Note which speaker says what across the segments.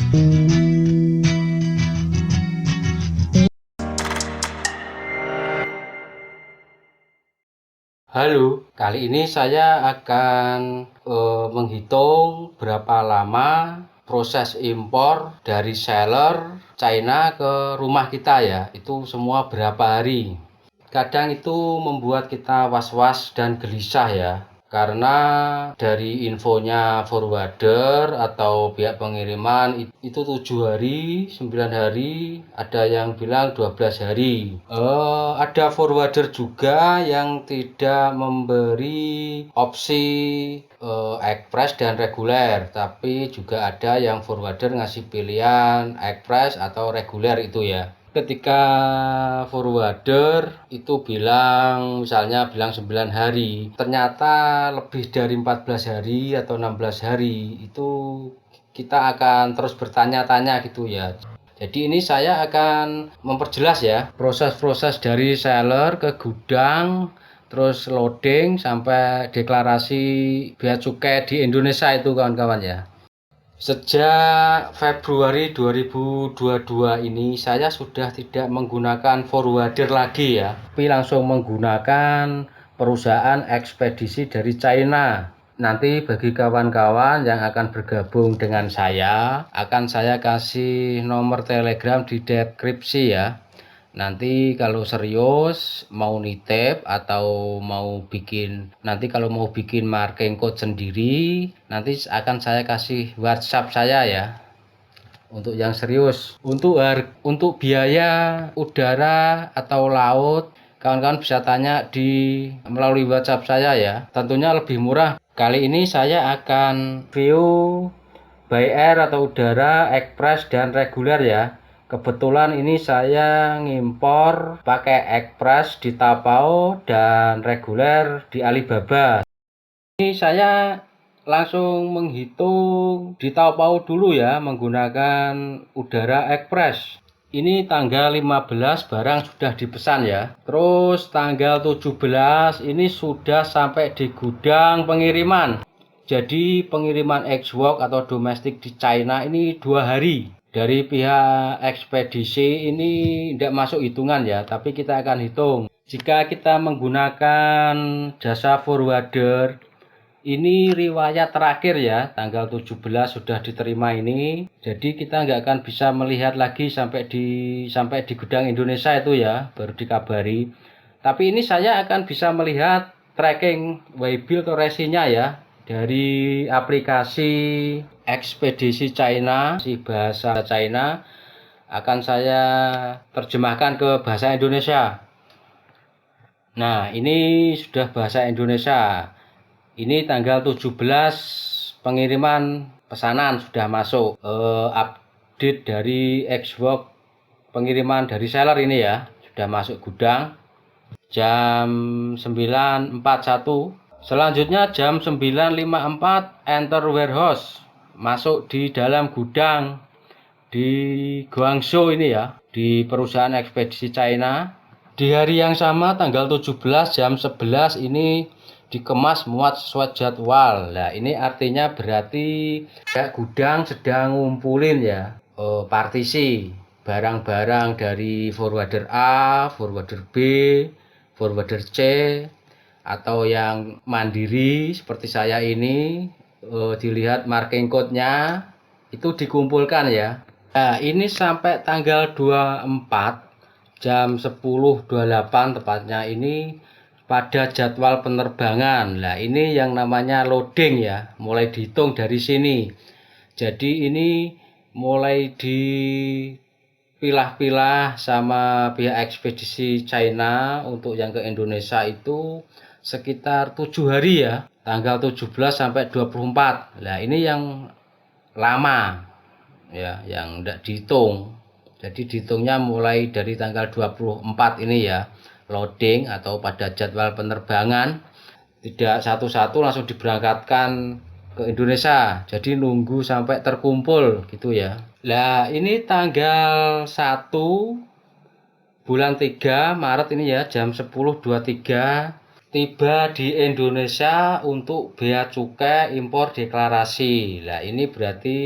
Speaker 1: Halo, kali ini saya akan menghitung berapa lama proses impor dari seller China ke rumah kita ya. Itu semua berapa hari. Kadang itu membuat kita was-was dan gelisah ya. Karena dari infonya forwarder atau pihak pengiriman itu 7 hari, 9 hari, ada yang bilang 12 hari. Ada forwarder juga yang tidak memberi opsi express dan reguler, tapi juga ada yang forwarder ngasih pilihan express atau reguler itu ya. Ketika forwarder itu bilang misalnya bilang 9 hari, ternyata lebih dari 14 hari atau 16 hari, itu kita akan terus bertanya-tanya gitu ya. Jadi ini saya akan memperjelas ya proses-proses dari seller ke gudang, terus loading sampai deklarasi bea cukai di Indonesia itu kawan-kawan ya. Sejak Februari 2022 ini saya sudah tidak menggunakan forwarder lagi ya, tapi langsung menggunakan perusahaan ekspedisi dari China. Nanti bagi kawan-kawan yang akan bergabung dengan saya, akan saya kasih nomor Telegram di deskripsi ya. Nanti kalau serius mau nitip atau nanti kalau mau bikin marking code sendiri, nanti akan saya kasih WhatsApp saya ya. Untuk yang serius, untuk biaya udara atau laut, kawan-kawan bisa tanya melalui WhatsApp saya ya. Tentunya lebih murah. Kali ini saya akan view by air atau udara, ekspres dan reguler ya. Kebetulan ini saya ngimpor pakai ekspres di Tapao dan reguler di Alibaba. Ini saya langsung menghitung di Taobao dulu ya menggunakan udara ekspres. Ini tanggal 15 barang sudah dipesan ya. Terus tanggal 17 ini sudah sampai di gudang pengiriman. Jadi pengiriman ex-work atau domestik di China ini 2 hari. Dari pihak ekspedisi ini tidak masuk hitungan ya, tapi kita akan hitung. Jika kita menggunakan jasa forwarder, ini riwayat terakhir ya, tanggal 17 sudah diterima ini. Jadi kita nggak akan bisa melihat lagi sampai di gudang Indonesia itu ya, baru dikabari. Tapi ini saya akan bisa melihat tracking waybill atau resinya ya dari aplikasi ekspedisi China, si bahasa China akan saya terjemahkan ke bahasa Indonesia. Nah, ini sudah bahasa Indonesia. Ini tanggal 17 pengiriman pesanan sudah masuk. Update dari Xbox pengiriman dari seller ini ya, sudah masuk gudang jam 9.41. Selanjutnya jam 9.54 enter warehouse, masuk di dalam gudang di Guangzhou ini ya, di perusahaan ekspedisi China. Di hari yang sama tanggal 17 jam 11 ini dikemas muat sesuai jadwal. Nah ini artinya berarti kayak gudang sedang ngumpulin ya partisi barang-barang dari forwarder A, forwarder B, forwarder C, atau yang mandiri seperti saya ini. Dilihat marking code-nya itu dikumpulkan ya. Nah ini sampai tanggal 24 jam 10.28 tepatnya ini pada jadwal penerbangan. Nah ini yang namanya loading ya, mulai dihitung dari sini. Jadi ini mulai dipilah-pilah sama pihak ekspedisi China untuk yang ke Indonesia itu sekitar 7 hari ya, tanggal 17 sampai 24. Nah ini yang lama ya, yang tidak dihitung. Jadi dihitungnya mulai dari tanggal 24 ini ya, loading atau pada jadwal penerbangan. Tidak satu-satu langsung diberangkatkan ke Indonesia. Jadi nunggu sampai terkumpul gitu ya. Nah, ini tanggal 1 bulan 3 Maret ini ya, jam 10.23. tiba di Indonesia untuk bea cukai impor deklarasi. Nah, ini berarti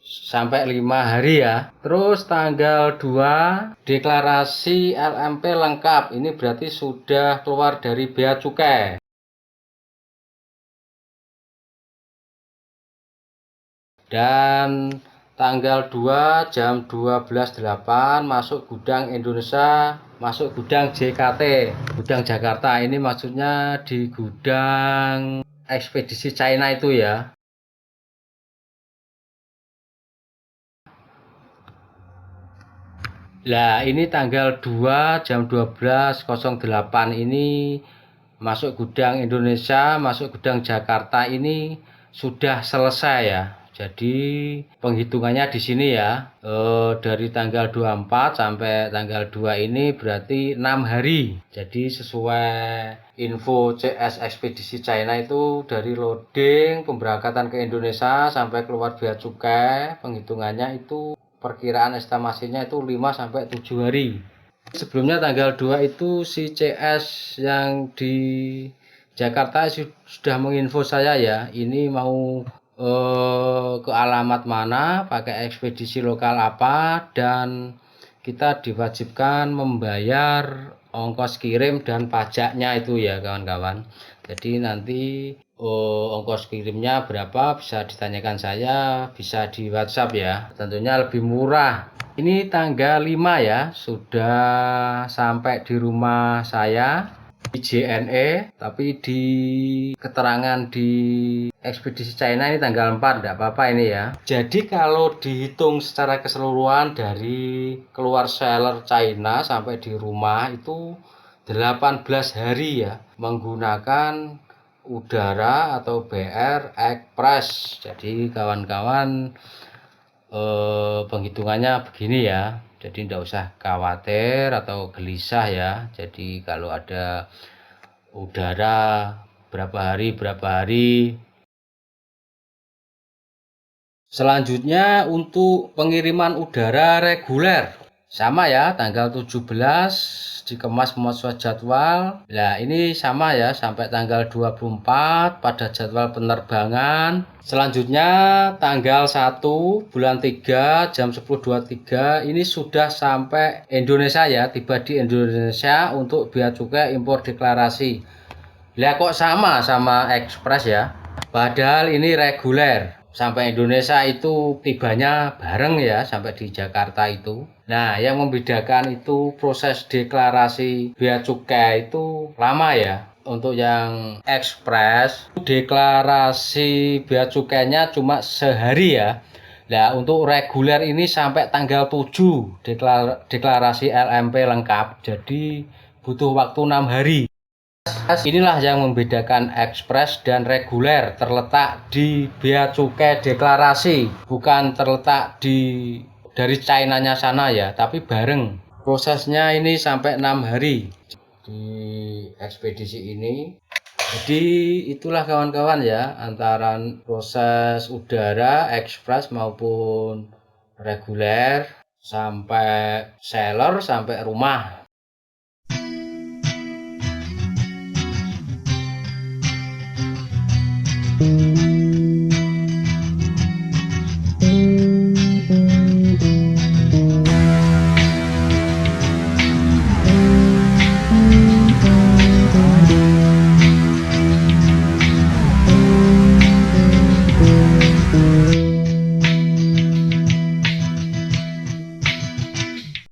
Speaker 1: sampai 5 hari ya. Terus tanggal 2 deklarasi LMP lengkap. Ini berarti sudah keluar dari bea cukai. Dan tanggal 2 jam 12.08 masuk gudang Indonesia, masuk gudang JKT, gudang Jakarta. Ini maksudnya di gudang ekspedisi China itu ya. Lah ini tanggal 2 jam 12.08 ini masuk gudang Indonesia, masuk gudang Jakarta ini sudah selesai ya. Jadi penghitungannya di sini ya, dari tanggal 24 sampai tanggal 2 ini berarti 6 hari. Jadi sesuai info CS Ekspedisi China itu dari loading pemberangkatan ke Indonesia sampai keluar bea cukai, penghitungannya itu perkiraan estimasinya itu 5 sampai 7 hari. Sebelumnya tanggal 2 itu si CS yang di Jakarta sudah menginfo saya ya, ini mau ke alamat mana, pakai ekspedisi lokal apa, dan kita diwajibkan membayar ongkos kirim dan pajaknya itu ya kawan-kawan. Jadi nanti ongkos kirimnya berapa bisa ditanyakan saya, bisa di WhatsApp ya. Tentunya lebih murah. Ini tanggal 5 ya, sudah sampai di rumah saya di JNE, tapi di keterangan di ekspedisi China ini tanggal 4, tidak apa-apa ini ya. Jadi kalau dihitung secara keseluruhan dari keluar seller China sampai di rumah itu 18 hari ya, menggunakan udara atau BR Express. Jadi kawan-kawan penghitungannya begini ya. Jadi tidak usah khawatir atau gelisah ya. Jadi kalau ada udara berapa hari. Selanjutnya untuk pengiriman udara reguler. Sama ya, tanggal 17 dikemas sesuai jadwal. Nah, ini sama ya, sampai tanggal 24 pada jadwal penerbangan. Selanjutnya tanggal 1 bulan 3 jam 10.23 ini sudah sampai Indonesia ya, tiba di Indonesia untuk bea cukai impor deklarasi. Lah kok sama ekspres ya? Padahal ini reguler. Sampai Indonesia itu tibanya bareng ya, sampai di Jakarta itu. Nah, yang membedakan itu proses deklarasi bea cukai itu lama ya. Untuk yang ekspres, deklarasi bea cukainya cuma sehari ya. Nah, untuk reguler ini sampai tanggal 7 deklarasi LMP lengkap. Jadi butuh waktu 6 hari. Inilah yang membedakan ekspres dan reguler, terletak di bea cukai deklarasi, bukan terletak dari China-nya sana ya, tapi bareng. Prosesnya ini sampai 6 hari di ekspedisi ini. Jadi itulah kawan-kawan ya, antara proses udara, ekspres maupun reguler sampai seller sampai rumah.